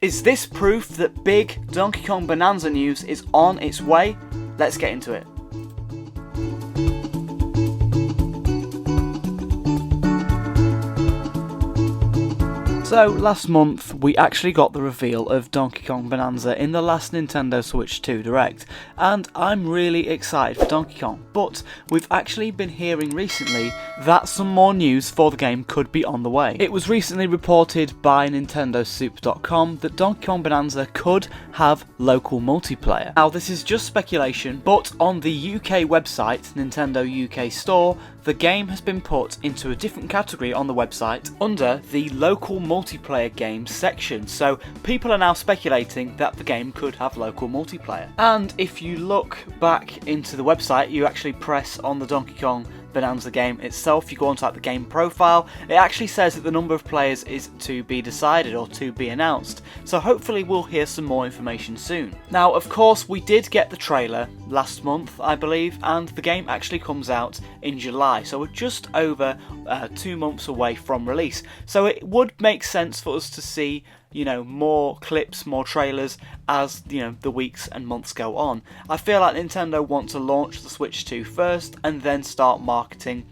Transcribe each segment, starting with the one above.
Is this proof that big Donkey Kong Bananza news is on its way? Let's get into it. So last month we actually got the reveal of Donkey Kong Bananza in the last Nintendo Switch 2 Direct, and I'm really excited for Donkey Kong, but we've actually been hearing recently that some more news for the game could be on the way. It was recently reported by NintendoSuper.com that Donkey Kong Bananza could have local multiplayer. Now this is just speculation, but on the UK website, Nintendo UK Store, the game has been put into a different category on the website under the local multiplayer games section, so people are now speculating that the game could have local multiplayer. And if you look back into the website, you actually press on the Donkey Kong Bananza game itself, you go onto the game profile, it actually says that the number of players is to be decided or to be announced, so hopefully we'll hear some more information soon. Now of course we did get the trailer last month I believe, and the game actually comes out in July, so we're just over 2 months away from release, so it would make sense for us to see more clips, more trailers as the weeks and months go on. I feel like Nintendo want to launch the Switch 2 first and then start marketing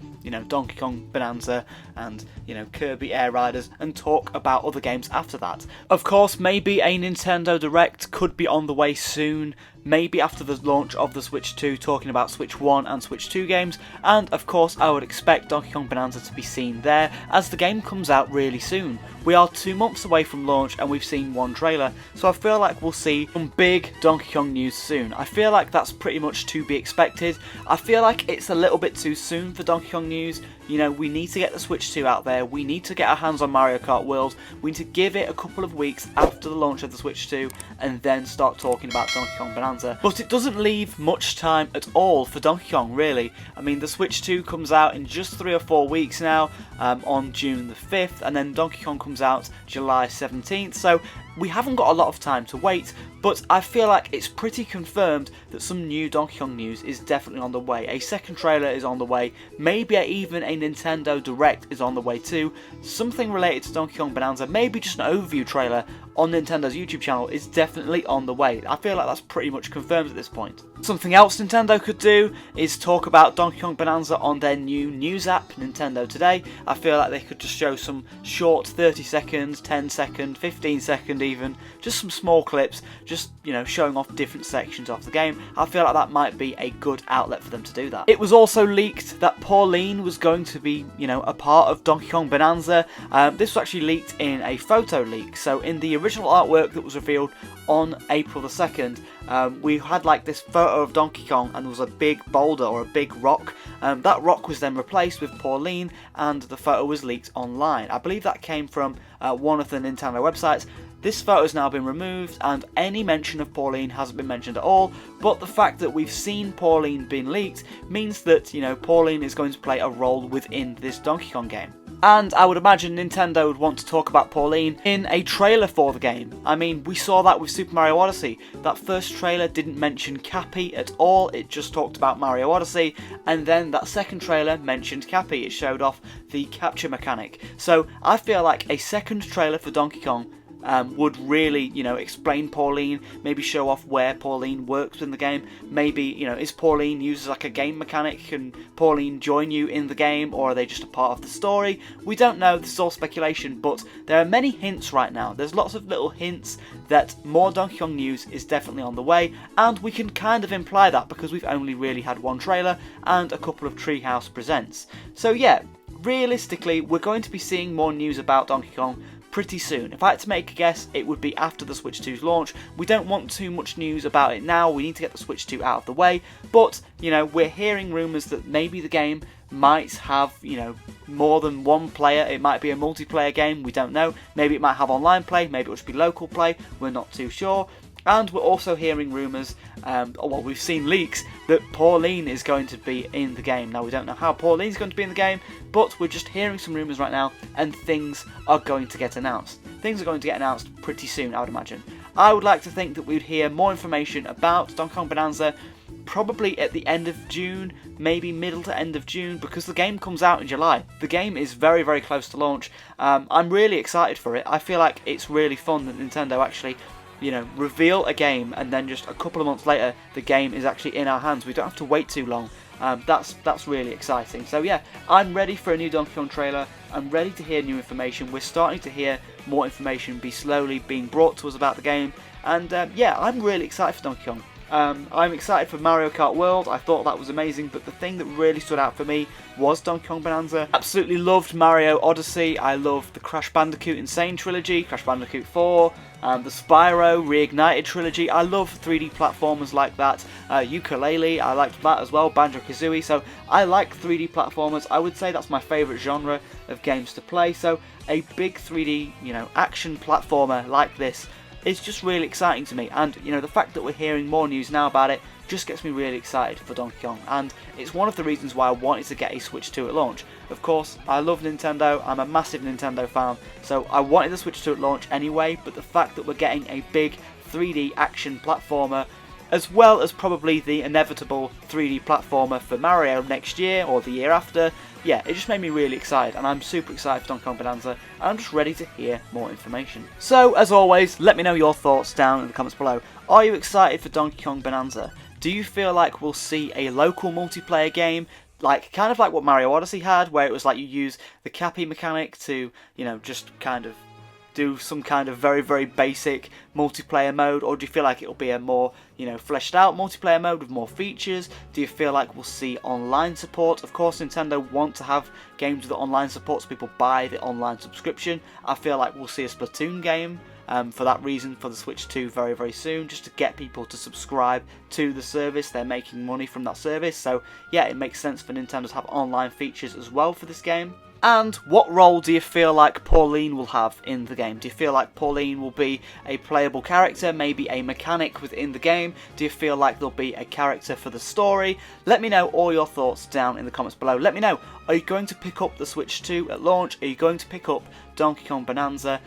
Donkey Kong Bananza and Kirby Air Riders and talk about other games after that. Of course, maybe a Nintendo Direct could be on the way soon, maybe after the launch of the Switch 2, talking about Switch 1 and Switch 2 games, and of course I would expect Donkey Kong Bananza to be seen there as the game comes out really soon. We are 2 months away from launch and we've seen one trailer, so I feel like we'll see some big Donkey Kong news soon. I feel like that's pretty much to be expected. I feel like it's a little bit too soon for Donkey Kong news. We need to get the Switch 2 out there, we need to get our hands on Mario Kart World, we need to give it a couple of weeks after the launch of the Switch 2 and then start talking about Donkey Kong Bananza. But it doesn't leave much time at all for Donkey Kong really. I mean the Switch 2 comes out in just 3 or 4 weeks now, on June the 5th, and then Donkey Kong comes out July 17th, so we haven't got a lot of time to wait, but I feel like it's pretty confirmed that some new Donkey Kong news is definitely on the way. A second trailer is on the way, maybe even a Nintendo Direct is on the way too. Something related to Donkey Kong Bananza, maybe just an overview trailer on Nintendo's YouTube channel is definitely on the way. I feel like that's pretty much confirmed at this point. Something else Nintendo could do is talk about Donkey Kong Bananza on their new news app, Nintendo Today. I feel like they could just show some short 30 seconds, 10 second, 15 second even, just some small clips, just showing off different sections of the game. I feel like that might be a good outlet for them to do that. It was also leaked that Pauline was going to be, a part of Donkey Kong Bananza. This was actually leaked in a photo leak, so in the original artwork that was revealed on April the 2nd, we had like this photo of Donkey Kong and there was a big boulder or a big rock. That rock was then replaced with Pauline and the photo was leaked online. I believe that came from one of the Nintendo websites. This photo has now been removed and any mention of Pauline hasn't been mentioned at all, but the fact that we've seen Pauline being leaked means that, Pauline is going to play a role within this Donkey Kong game. And I would imagine Nintendo would want to talk about Pauline in a trailer for the game. I mean, we saw that with Super Mario Odyssey. That first trailer didn't mention Cappy at all, it just talked about Mario Odyssey, and then that second trailer mentioned Cappy, it showed off the capture mechanic. So I feel like a second trailer for Donkey Kong would really, explain Pauline, maybe show off where Pauline works in the game. Maybe, is Pauline used as like a game mechanic? Can Pauline join you in the game, or are they just a part of the story? We don't know, this is all speculation, but there are many hints right now. There's lots of little hints that more Donkey Kong news is definitely on the way, and we can kind of imply that because we've only really had one trailer and a couple of Treehouse Presents. So yeah, realistically, we're going to be seeing more news about Donkey Kong pretty soon. If I had to make a guess, it would be after the Switch 2's launch. We don't want too much news about it now, we need to get the Switch 2 out of the way, but, we're hearing rumours that maybe the game might have, more than one player. It might be a multiplayer game, we don't know. Maybe it might have online play, maybe it will just be local play, we're not too sure. And we're also hearing rumours, we've seen leaks, that Pauline is going to be in the game. Now we don't know how Pauline's going to be in the game, but we're just hearing some rumours right now, and things are going to get announced. Things are going to get announced pretty soon, I would imagine. I would like to think that we'd hear more information about Donkey Kong Bananza probably at the end of June, maybe middle to end of June, because the game comes out in July. The game is very, very close to launch. I'm really excited for it. I feel like it's really fun that Nintendo actually, you know, reveal a game and then just a couple of months later the game is actually in our hands. We don't have to wait too long. That's really exciting. So yeah, I'm ready for a new Donkey Kong trailer. I'm ready to hear new information. We're starting to hear more information be slowly being brought to us about the game. And yeah, I'm really excited for Donkey Kong. I'm excited for Mario Kart World. I thought that was amazing, but the thing that really stood out for me was Donkey Kong Bonanza. Absolutely loved Mario Odyssey. I loved the Crash Bandicoot Insane trilogy, Crash Bandicoot 4, the Spyro Reignited trilogy. I love 3D platformers like that. Yooka-Laylee, I liked that as well, Banjo-Kazooie. So I like 3D platformers. I would say that's my favourite genre of games to play. So a big 3D, you know, action platformer like this, it's just really exciting to me, and you know, the fact that we're hearing more news now about it just gets me really excited for Donkey Kong, and it's one of the reasons why I wanted to get a Switch 2 at launch. Of course, I love Nintendo, I'm a massive Nintendo fan, so I wanted the Switch 2 at launch anyway, but the fact that we're getting a big 3D action platformer, as well as probably the inevitable 3D platformer for Mario next year or the year after, yeah, it just made me really excited, and I'm super excited for Donkey Kong Bonanza, and I'm just ready to hear more information. So, as always, let me know your thoughts down in the comments below. Are you excited for Donkey Kong Bonanza? Do you feel like we'll see a local multiplayer game, like kind of like what Mario Odyssey had, where it was like you use the Cappy mechanic to, you know, just kind of do some kind of very, very basic multiplayer mode, or do you feel like it'll be a more, you know, fleshed out multiplayer mode with more features? Do you feel like we'll see online support? Of course, Nintendo want to have games with online support so people buy the online subscription. I feel like we'll see a Splatoon game for that reason for the Switch 2 very, very soon, just to get people to subscribe to the service. They're making money from that service, so yeah, it makes sense for Nintendo to have online features as well for this game. And what role do you feel like Pauline will have in the game? Do you feel like Pauline will be a playable character, maybe a mechanic within the game? Do you feel like there'll be a character for the story? Let me know all your thoughts down in the comments below. Let me know, are you going to pick up the Switch 2 at launch? Are you going to pick up Donkey Kong Bonanza?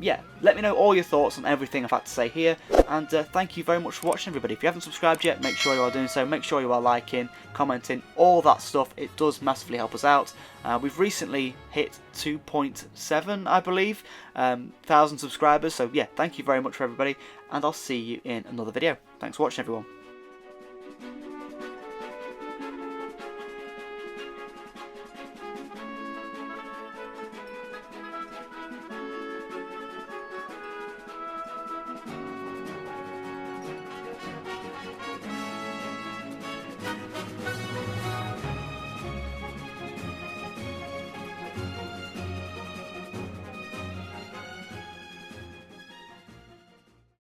Yeah, let me know all your thoughts on everything I've had to say here, and thank you very much for watching, everybody. If you haven't subscribed yet, make sure you are doing so. Make sure you are liking, commenting, all that stuff. It does massively help us out. We've recently hit 2.7, I believe, 1,000 subscribers, so yeah, thank you very much for everybody, and I'll see you in another video. Thanks for watching, everyone.